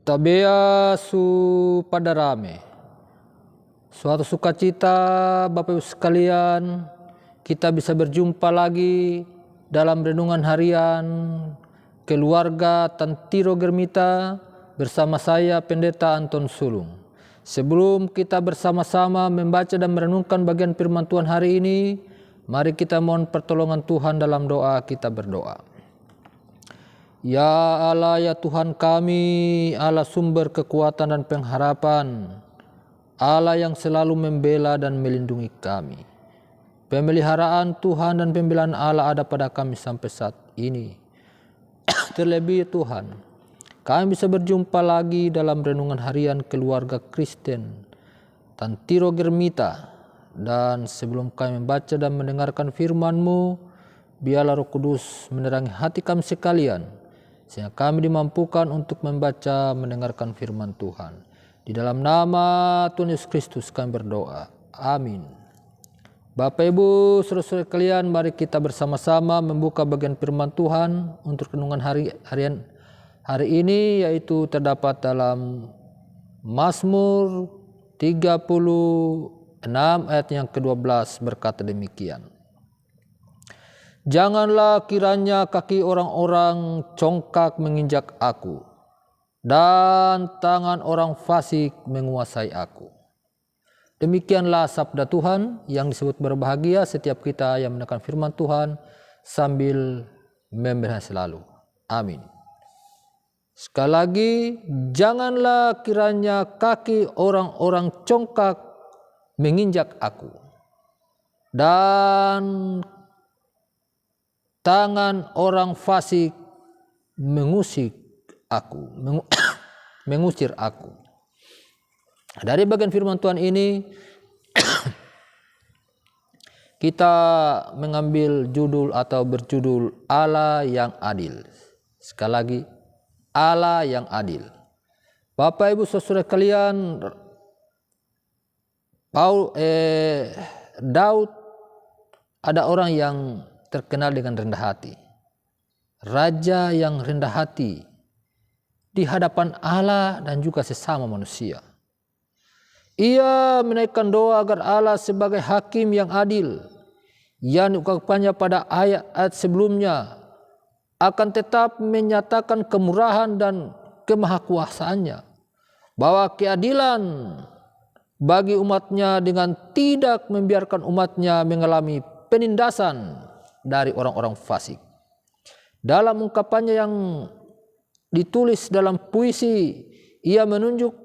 Tabea su pada rame. Suatu sukacita Bapak Ibu sekalian, kita bisa berjumpa lagi dalam renungan harian keluarga Tantiro Germita bersama saya Pendeta Anton Sulung. Sebelum kita bersama-sama membaca dan merenungkan bagian firman Tuhan hari ini, mari kita mohon pertolongan Tuhan dalam doa. Kita berdoa. Ya Allah, ya Tuhan kami, Allah sumber kekuatan dan pengharapan, Allah yang selalu membela dan melindungi kami. Pemeliharaan Tuhan dan pembelaan Allah ada pada kami sampai saat ini. Terlebih Tuhan, kami bisa berjumpa lagi dalam renungan harian keluarga Kristen Tantiro Germita. Dan sebelum kami membaca dan mendengarkan firman-Mu, biarlah Roh Kudus menerangi hati kami sekalian, sehingga kami dimampukan untuk membaca mendengarkan firman Tuhan. Di dalam nama Tuhan Yesus Kristus kami berdoa. Amin. Bapak Ibu saudara-saudara sekalian, mari kita bersama-sama membuka bagian firman Tuhan untuk renungan harian hari ini, yaitu terdapat dalam Mazmur 36 ayat yang ke-12 berkata demikian. Janganlah kiranya kaki orang-orang congkak menginjak aku, dan tangan orang fasik menguasai aku. Demikianlah sabda Tuhan yang disebut berbahagia setiap kita yang mendengarkan firman Tuhan sambil memberi selalu. Amin. Sekali lagi, janganlah kiranya kaki orang-orang congkak menginjak aku, dan tangan orang fasik mengusir aku. Dari bagian firman Tuhan ini kita mengambil judul atau berjudul Allah yang adil. Sekali lagi, Allah yang adil. Bapak Ibu saudara kalian, Daud ada orang yang terkenal dengan rendah hati. Raja yang rendah hati di hadapan Allah dan juga sesama manusia. Ia menaikkan doa agar Allah sebagai hakim yang adil, yang diungkapkannya pada ayat-ayat sebelumnya, akan tetap menyatakan kemurahan dan kemahakuasaannya, bahwa keadilan bagi umatnya dengan tidak membiarkan umatnya mengalami penindasan dari orang-orang fasik. Dalam ungkapannya yang ditulis dalam puisi, ia menunjuk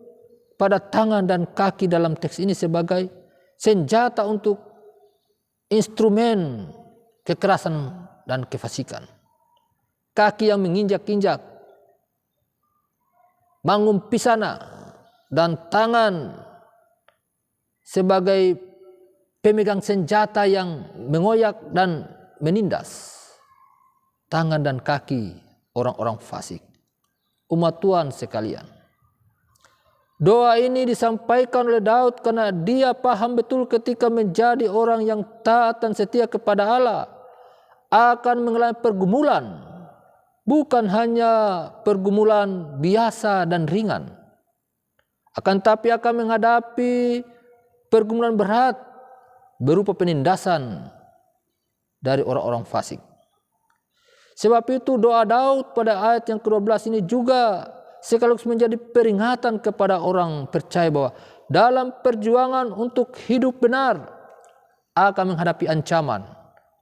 pada tangan dan kaki dalam teks ini sebagai senjata untuk instrumen kekerasan dan kefasikan. Kaki yang menginjak-injak, mangumpisana, dan tangan sebagai pemegang senjata yang mengoyak dan menindas. Tangan dan kaki orang-orang fasik. Umat Tuhan sekalian, doa ini disampaikan oleh Daud karena dia paham betul ketika menjadi orang yang taat dan setia kepada Allah akan mengalami pergumulan, bukan hanya pergumulan biasa dan ringan, akan tapi akan menghadapi pergumulan berat berupa penindasan dari orang-orang fasik. Sebab itu doa Daud pada ayat yang ke-12 ini juga sekaligus menjadi peringatan kepada orang percaya bahwa dalam perjuangan untuk hidup benar akan menghadapi ancaman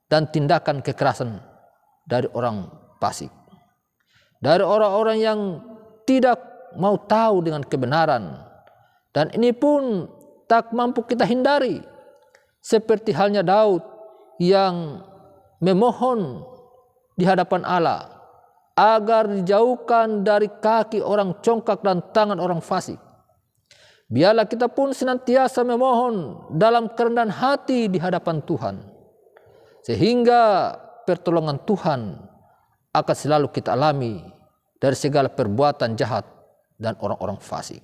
dan tindakan kekerasan dari orang fasik, dari orang-orang yang tidak mau tahu dengan kebenaran, dan ini pun tak mampu kita hindari, seperti halnya Daud yang memohon di hadapan Allah agar dijauhkan dari kaki orang congkak dan tangan orang fasik. Biarlah kita pun senantiasa memohon dalam kerendahan hati di hadapan Tuhan, sehingga pertolongan Tuhan akan selalu kita alami dari segala perbuatan jahat dan orang-orang fasik.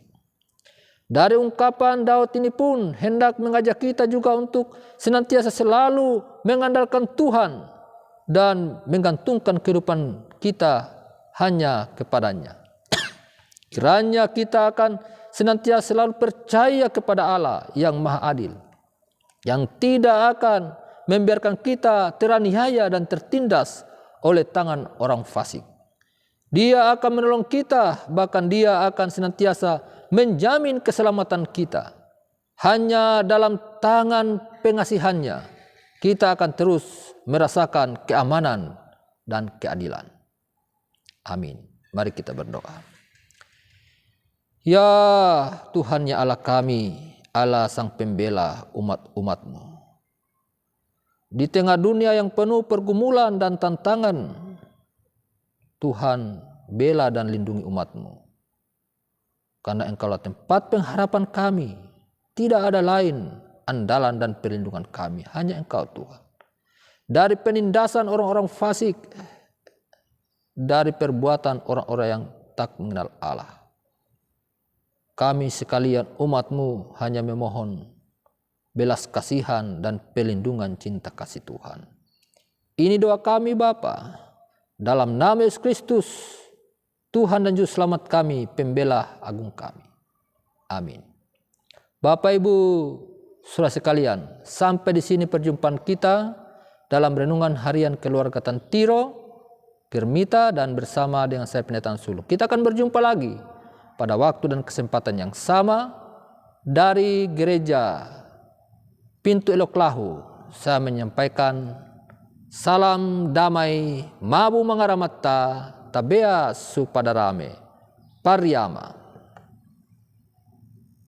Dari ungkapan Daud ini pun hendak mengajak kita juga untuk senantiasa selalu mengandalkan Tuhan dan menggantungkan kehidupan kita hanya kepadanya. Kiranya kita akan senantiasa selalu percaya kepada Allah yang Maha Adil, yang tidak akan membiarkan kita teraniaya dan tertindas oleh tangan orang fasik. Dia akan menolong kita, bahkan Dia akan senantiasa menjamin keselamatan kita. Hanya dalam tangan pengasihannya kita akan terus merasakan keamanan dan keadilan. Amin. Mari kita berdoa. Ya Tuhan, ya Allah kami, Allah sang pembela umat-umat-Mu. Di tengah dunia yang penuh pergumulan dan tantangan, Tuhan bela dan lindungi umat-Mu. Karena Engkaulah tempat pengharapan kami. Tidak ada lain andalan dan perlindungan kami, hanya Engkau Tuhan. Dari penindasan orang-orang fasik, dari perbuatan orang-orang yang tak mengenal Allah. Kami sekalian umat-Mu hanya memohon belas kasihan dan pelindungan cinta kasih Tuhan. Ini doa kami Bapa, dalam nama Yesus Kristus, Tuhan dan Juru Selamat kami, pembela agung kami. Amin. Bapak Ibu saudara sekalian, sampai di sini perjumpaan kita dalam renungan harian keluarga Tantiro, Kirmita, dan bersama dengan saya Pendeta Sulu. Kita akan berjumpa lagi pada waktu dan kesempatan yang sama dari gereja Pintu Elok Lahu. Saya menyampaikan salam damai, mabu mangaramata, tabea supadarame, Pariama.